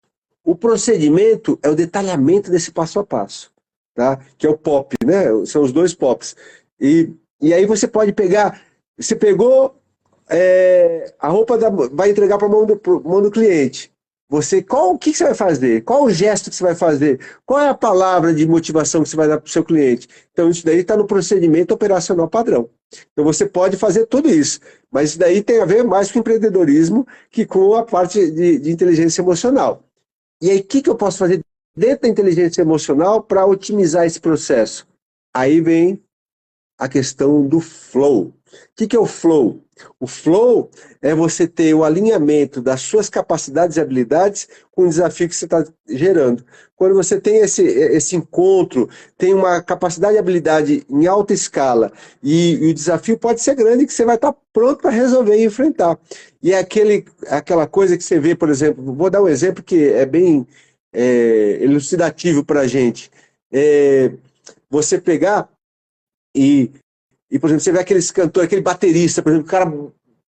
O procedimento é o detalhamento desse passo a passo, tá? Que é o POP, né? São os 2 POPs. E aí você pode pegar, você pegou a roupa vai entregar para a mão do cliente. O que você vai fazer? Qual o gesto que você vai fazer? Qual é a palavra de motivação que você vai dar para o seu cliente? Então, isso daí está no procedimento operacional padrão. Então, você pode fazer tudo isso, mas isso daí tem a ver mais com empreendedorismo que com a parte de inteligência emocional. E aí, o que eu posso fazer dentro da inteligência emocional para otimizar esse processo? Aí vem a questão do flow. O que é o flow? O flow é você ter o alinhamento das suas capacidades e habilidades com o desafio que você está gerando. Quando você tem esse encontro, tem uma capacidade e habilidade em alta escala, e o desafio pode ser grande, que você vai estar pronto para resolver e enfrentar. E é aquela coisa que você vê, por exemplo, vou dar um exemplo que é bem elucidativo para a gente. Você pegar e, por exemplo, você vê aqueles cantores, aquele baterista, por exemplo, o cara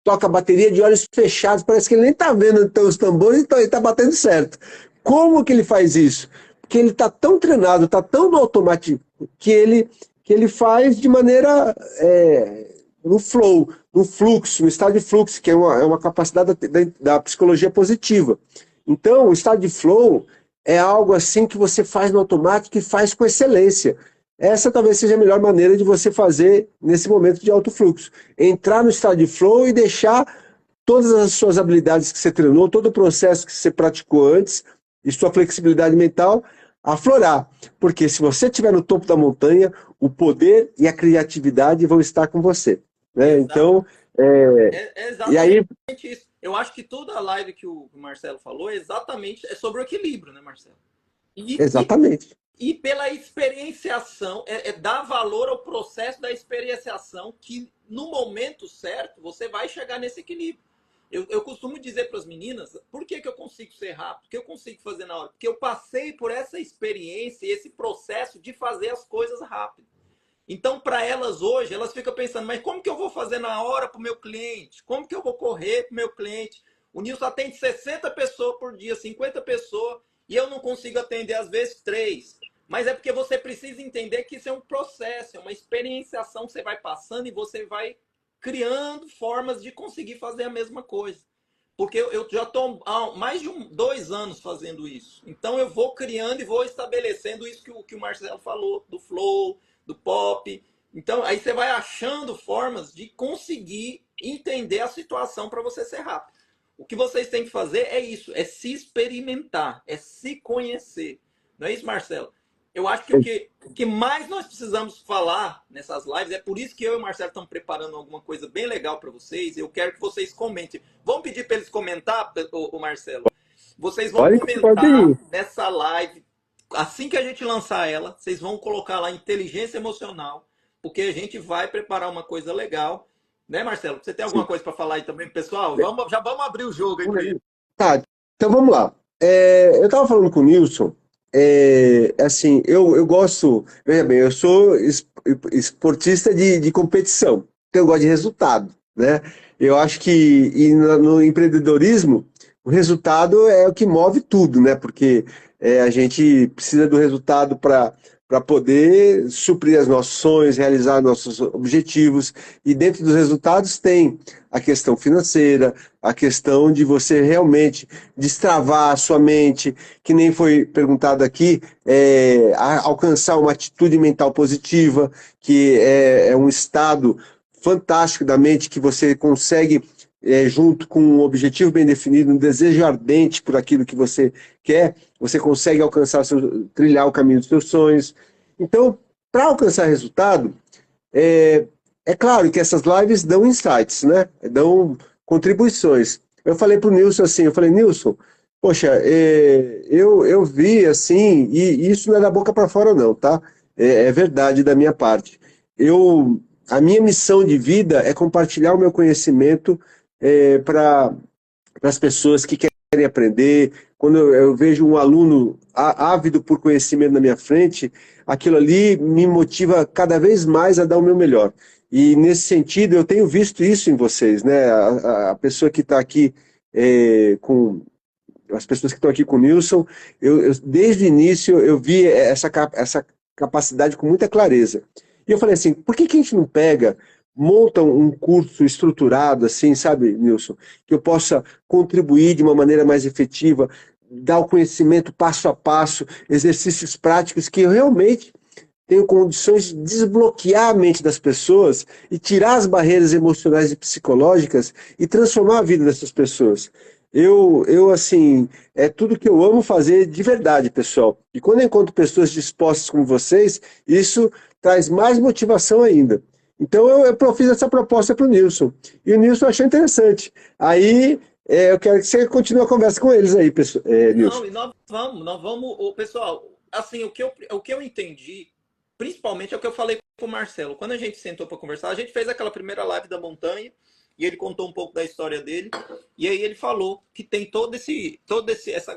toca a bateria de olhos fechados, parece que ele nem tá vendo então, os tambores, então ele tá batendo certo. Como que ele faz isso? Porque ele tá tão treinado, tá tão no automático, que ele faz de maneira no flow, no fluxo, no estado de fluxo, que é uma capacidade da psicologia positiva. Então, o estado de flow é algo assim que você faz no automático e faz com excelência. Essa talvez seja a melhor maneira de você fazer nesse momento de alto fluxo. Entrar no estado de flow e deixar todas as suas habilidades que você treinou, todo o processo que você praticou antes, e sua flexibilidade mental aflorar. Porque se você estiver no topo da montanha, o poder e a criatividade vão estar com você. Né? Exato. Então, É e exatamente aí, isso. Eu acho que toda a live que o Marcelo falou é sobre o equilíbrio, né, Marcelo? E, e, exatamente. e pela experienciação, dar valor ao processo da experienciação, que no momento certo você vai chegar nesse equilíbrio. Eu costumo dizer para as meninas, por que eu consigo ser rápido? Porque eu consigo fazer na hora? Porque eu passei por essa experiência, esse processo de fazer as coisas rápido. Então, para elas hoje, elas ficam pensando, mas como que eu vou fazer na hora para o meu cliente? Como que eu vou correr para o meu cliente? O Nilson atende 60 pessoas por dia, 50 pessoas, e eu não consigo atender, às vezes, 3. Mas é porque você precisa entender que isso é um processo, é uma experienciação que você vai passando e você vai criando formas de conseguir fazer a mesma coisa. Porque eu já estou há mais de 2 anos fazendo isso. Então eu vou criando e vou estabelecendo isso que o Marcelo falou, do flow, do pop. Então aí você vai achando formas de conseguir entender a situação para você ser rápido. O que vocês têm que fazer é isso, é se experimentar, é se conhecer. Não é isso, Marcelo? Eu acho que o que mais nós precisamos falar nessas lives, é por isso que eu e o Marcelo estamos preparando alguma coisa bem legal para vocês. Eu quero que vocês comentem. Vamos pedir para eles comentar, o Marcelo? Vocês vão Pode comentar ir. nessa live, assim que a gente lançar ela, vocês vão colocar lá inteligência emocional, porque a gente vai preparar uma coisa legal. Né, Marcelo? Você tem alguma Sim. coisa para falar aí também, pessoal? Já vamos abrir o jogo aí para ele. Tá, então vamos lá. Eu estava falando com o Nilson, assim, eu gosto, veja bem, eu sou esportista de competição, então eu gosto de resultado, né? Eu acho que no empreendedorismo, o resultado é o que move tudo, né? Porque a gente precisa do resultado para poder suprir os nossos sonhos, realizar nossos objetivos, e dentro dos resultados tem a questão financeira, a questão de você realmente destravar a sua mente, que nem foi perguntado aqui, alcançar uma atitude mental positiva, que é um estado fantástico da mente que você consegue, junto com um objetivo bem definido, um desejo ardente por aquilo que você quer, você consegue trilhar o caminho dos seus sonhos. Então, para alcançar resultado, é, é claro que essas lives dão insights, né? Dão contribuições. Eu falei para o Nilson assim, eu falei, Nilson, poxa, eu vi assim, e isso não é da boca para fora não, tá? É verdade da minha parte. A minha missão de vida é compartilhar o meu conhecimento para as pessoas que querem aprender. Quando eu vejo um aluno ávido por conhecimento na minha frente, aquilo ali me motiva cada vez mais a dar o meu melhor. E nesse sentido, eu tenho visto isso em vocês, né? A pessoa que está aqui com as pessoas que estão aqui com o Nilson, desde o início eu vi essa capacidade com muita clareza. E eu falei assim, por que a gente não pega, monta um curso estruturado, assim, sabe, Nilson, que eu possa contribuir de uma maneira mais efetiva, dar o conhecimento passo a passo, exercícios práticos que eu realmente tenho condições de desbloquear a mente das pessoas e tirar as barreiras emocionais e psicológicas e transformar a vida dessas pessoas. Assim, é tudo que eu amo fazer de verdade, pessoal. E quando eu encontro pessoas dispostas como vocês, isso traz mais motivação ainda. Então eu fiz essa proposta para o Nilson. E o Nilson achou interessante. Aí eu quero que você continue a conversa com eles aí, Nilson. Não, e nós vamos, pessoal, assim, o que eu entendi, principalmente é o que eu falei com o Marcelo. Quando a gente sentou para conversar, a gente fez aquela primeira live da montanha e ele contou um pouco da história dele. E aí ele falou que tem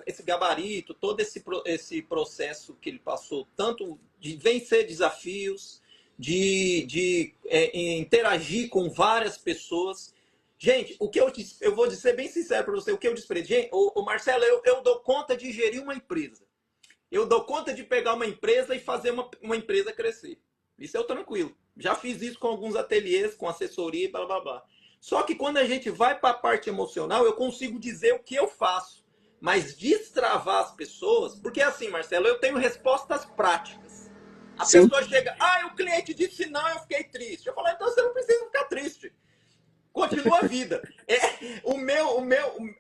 esse gabarito, todo esse processo que ele passou, tanto de vencer desafios, de interagir com várias pessoas. Gente, eu vou ser bem sincero para você, o que eu disse para ele, gente, Marcelo, eu dou conta de gerir uma empresa. Eu dou conta de pegar uma empresa e fazer uma empresa crescer. Isso eu tranquilo. Já fiz isso com alguns ateliês, com assessoria e blá blá blá. Só que quando a gente vai para a parte emocional, eu consigo dizer o que eu faço. Mas destravar as pessoas, porque assim, Marcelo, eu tenho respostas práticas. A Sim, pessoa chega, o cliente disse não, eu fiquei triste. Eu falo, então você não precisa ficar triste. Continua a vida.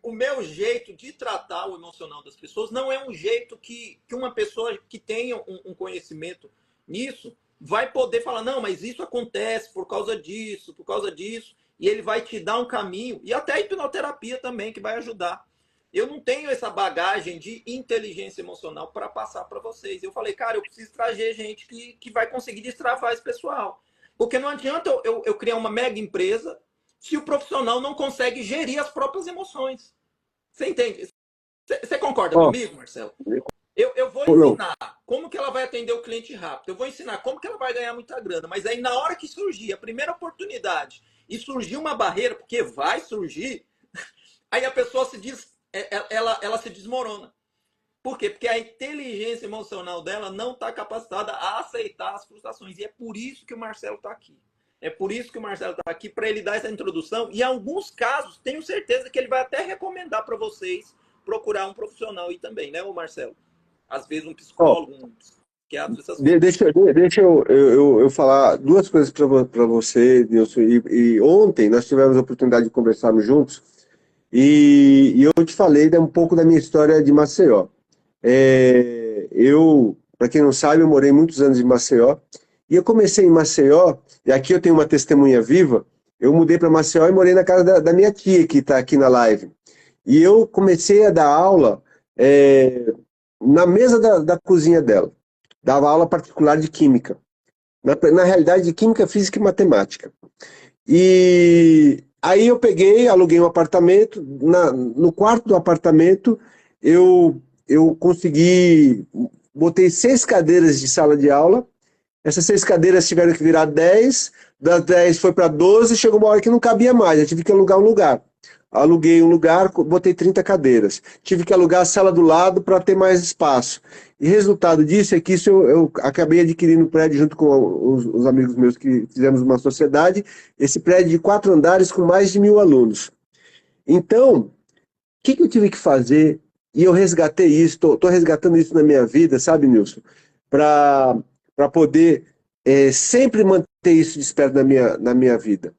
O meu jeito de tratar o emocional das pessoas não é um jeito que uma pessoa que tenha um conhecimento nisso vai poder falar, não, mas isso acontece por causa disso, e ele vai te dar um caminho, e até a hipnoterapia também, que vai ajudar. Eu não tenho essa bagagem de inteligência emocional para passar para vocês. Eu falei, cara, eu preciso trazer gente que vai conseguir destravar esse pessoal. Porque não adianta eu criar uma mega empresa se o profissional não consegue gerir as próprias emoções. Você entende? Você concorda Ó, comigo, Marcelo? Eu vou não, ensinar como que ela vai atender o cliente rápido. Eu vou ensinar como que ela vai ganhar muita grana. Mas aí, na hora que surgir a primeira oportunidade e surgir uma barreira, porque vai surgir, aí a pessoa ela se desmorona. Por quê? Porque a inteligência emocional dela não está capacitada a aceitar as frustrações. E é por isso que o Marcelo está aqui. É por isso que o Marcelo está aqui, para ele dar essa introdução. E em alguns casos, tenho certeza que ele vai até recomendar para vocês procurar um profissional aí também, né, o Marcelo? Às vezes um ó, psicólogo, um psiquiatra, essas coisas. deixa eu falar duas coisas para você, Nilson. E ontem nós tivemos a oportunidade de conversarmos juntos e eu te falei um pouco da minha história de Maceió. Para quem não sabe, eu morei muitos anos em Maceió e eu comecei em Maceió, e aqui eu tenho uma testemunha viva. Eu mudei para Maceió e morei na casa da minha tia, que está aqui na live. E eu comecei a dar aula na mesa da cozinha dela. Dava aula particular de química. Na realidade, de química, física e matemática. E aí eu peguei, aluguei um apartamento. No quarto do apartamento, eu consegui. Botei 6 cadeiras de sala de aula. Essas 6 cadeiras tiveram que virar 10. Das 10 foi para 12. Chegou uma hora que não cabia mais. Eu tive que alugar um lugar. Aluguei um lugar, botei 30 cadeiras. Tive que alugar a sala do lado para ter mais espaço. E resultado disso é que isso eu acabei adquirindo um prédio junto com os amigos meus que fizemos uma sociedade. Esse prédio de 4 andares com mais de 1.000 alunos. Então, o que eu tive que fazer? E eu resgatei isso, estou resgatando isso na minha vida, sabe, Nilson? Para poder sempre manter isso desperto na minha vida.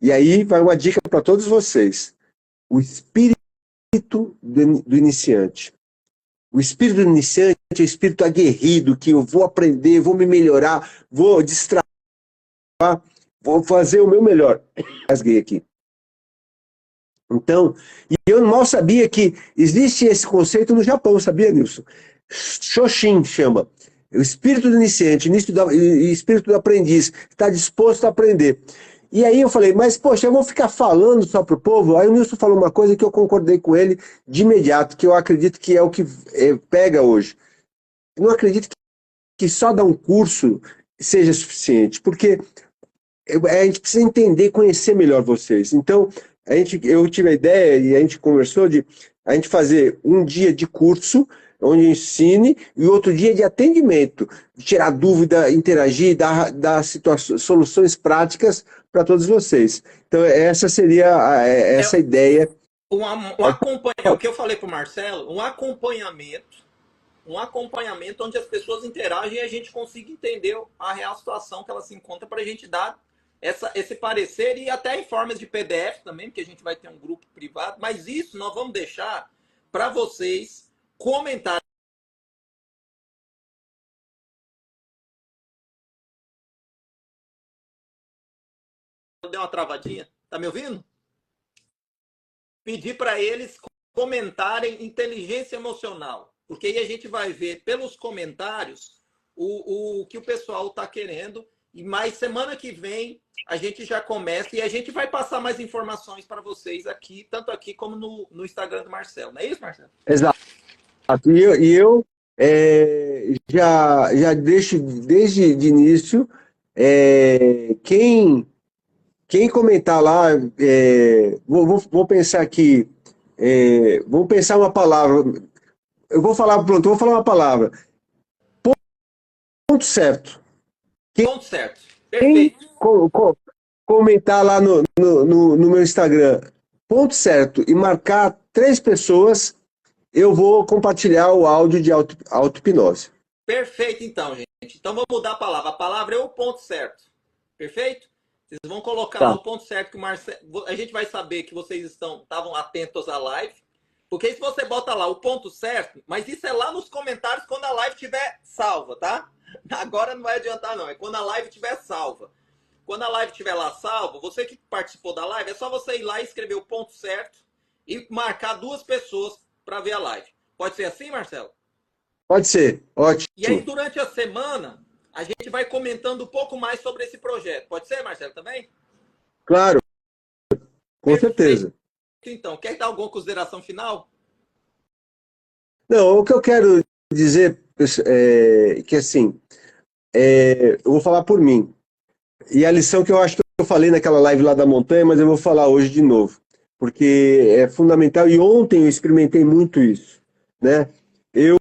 E aí vai uma dica para todos vocês. O espírito do iniciante. O espírito do iniciante é o espírito aguerrido, que eu vou aprender, vou me melhorar, vou destravar, vou fazer o meu melhor. Rasguei aqui. Então, e eu mal sabia que existe esse conceito no Japão, sabia, Nilson? Shoshin chama. O espírito do iniciante, espírito do aprendiz, está disposto a aprender. E aí eu falei, mas poxa, eu vou ficar falando só para o povo? Aí o Nilson falou uma coisa que eu concordei com ele de imediato, que eu acredito que é o que pega hoje. Eu não acredito que só dar um curso seja suficiente, porque a gente precisa entender, conhecer melhor vocês. Então, eu tive a ideia e a gente conversou de a gente fazer um dia de curso, onde ensine, e outro dia de atendimento, tirar dúvida, interagir, dar soluções práticas para todos vocês. Então, essa seria essa ideia. É o que eu falei para o Marcelo, um acompanhamento onde as pessoas interagem e a gente consiga entender a real situação que ela se encontra para a gente dar esse parecer e até em formas de PDF também, porque a gente vai ter um grupo privado, mas isso nós vamos deixar para vocês comentarem. Deu uma travadinha? Tá me ouvindo? Pedir para eles comentarem inteligência emocional, porque aí a gente vai ver pelos comentários o que o pessoal está querendo. E mais semana que vem a gente já começa e a gente vai passar mais informações para vocês aqui, tanto aqui como no Instagram do Marcelo. Não é isso, Marcelo? Exato. E eu já deixo desde de início, quem comentar lá, vou pensar aqui, vou pensar uma palavra. Eu vou falar uma palavra. Ponto certo. Ponto certo. Quem Perfeito. comentar lá no meu Instagram, ponto certo, e marcar 3 pessoas, eu vou compartilhar o áudio de auto-hipnose. Perfeito, então, gente. Então vamos mudar a palavra. A palavra é o ponto certo. Perfeito? Vocês vão colocar lá Tá. o ponto certo que o Marcelo. A gente vai saber que vocês estavam atentos à live. Porque se você bota lá o ponto certo, mas isso é lá nos comentários quando a live estiver salva, tá? Agora não vai adiantar, não. É quando a live estiver salva. Quando a live estiver lá salva, você que participou da live, é só você ir lá e escrever o ponto certo e marcar 2 pessoas para ver a live. Pode ser assim, Marcelo? Pode ser, E aí, ótimo. durante a semana, a gente vai comentando um pouco mais sobre esse projeto. Pode ser, Marcelo, também? Claro, com Perfeito. certeza. Então, quer dar alguma consideração final? Não, o que eu quero dizer é que assim, eu vou falar por mim. E a lição que eu acho que eu falei naquela live lá da montanha, mas eu vou falar hoje de novo, porque é fundamental e ontem eu experimentei muito isso, né? Eu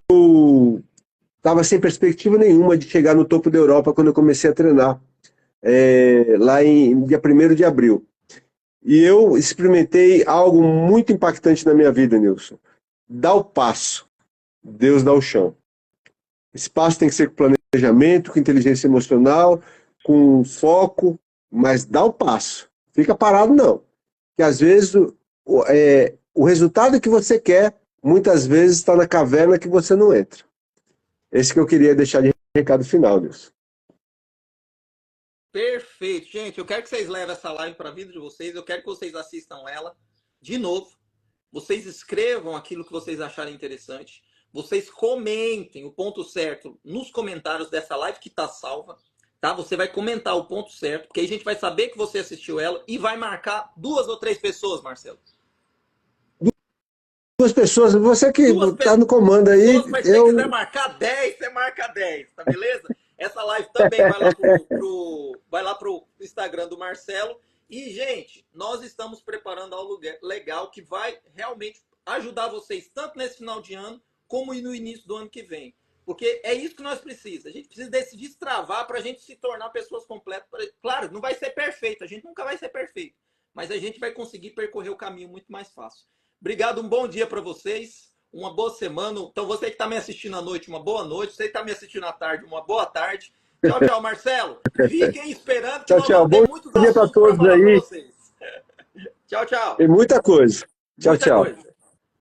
estava sem perspectiva nenhuma de chegar no topo da Europa quando eu comecei a treinar, lá em dia 1º de abril. E eu experimentei algo muito impactante na minha vida, Nilson. Dá o passo, Deus dá o chão. Esse passo tem que ser com planejamento, com inteligência emocional, com foco, mas dá o passo. Fica parado, não. Porque às vezes o resultado que você quer, muitas vezes está na caverna que você não entra. Esse que eu queria deixar de recado final, Nilson. Perfeito. Gente, eu quero que vocês levem essa live para a vida de vocês. Eu quero que vocês assistam ela de novo. Vocês escrevam aquilo que vocês acharem interessante. Vocês comentem o ponto certo nos comentários dessa live que está salva. Tá? Você vai comentar o ponto certo, porque aí a gente vai saber que você assistiu ela e vai marcar 2 ou 3 pessoas, Marcelo. 2 pessoas, você que Duas está no comando aí, pessoas, mas se você quiser marcar 10, você marca 10, tá beleza? Essa live também vai lá pro Instagram do Marcelo. E, gente, nós estamos preparando algo legal que vai realmente ajudar vocês, tanto nesse final de ano, como no início do ano que vem. Porque é isso que nós precisamos. A gente precisa desse destravar para a gente se tornar pessoas completas. Claro, não vai ser perfeito, a gente nunca vai ser perfeito. Mas a gente vai conseguir percorrer o caminho muito mais fácil. Obrigado, um bom dia para vocês. Uma boa semana. Então, você que está me assistindo à noite, uma boa noite. Você que está me assistindo à tarde, uma boa tarde. Tchau, tchau, Marcelo. Fiquem esperando que tchau, nós tchau. vamos ter Bom muitos dia para assuntos para todos falar para aí. vocês. Tchau, tchau. Tem muita coisa. Tchau, Muita tchau. coisa.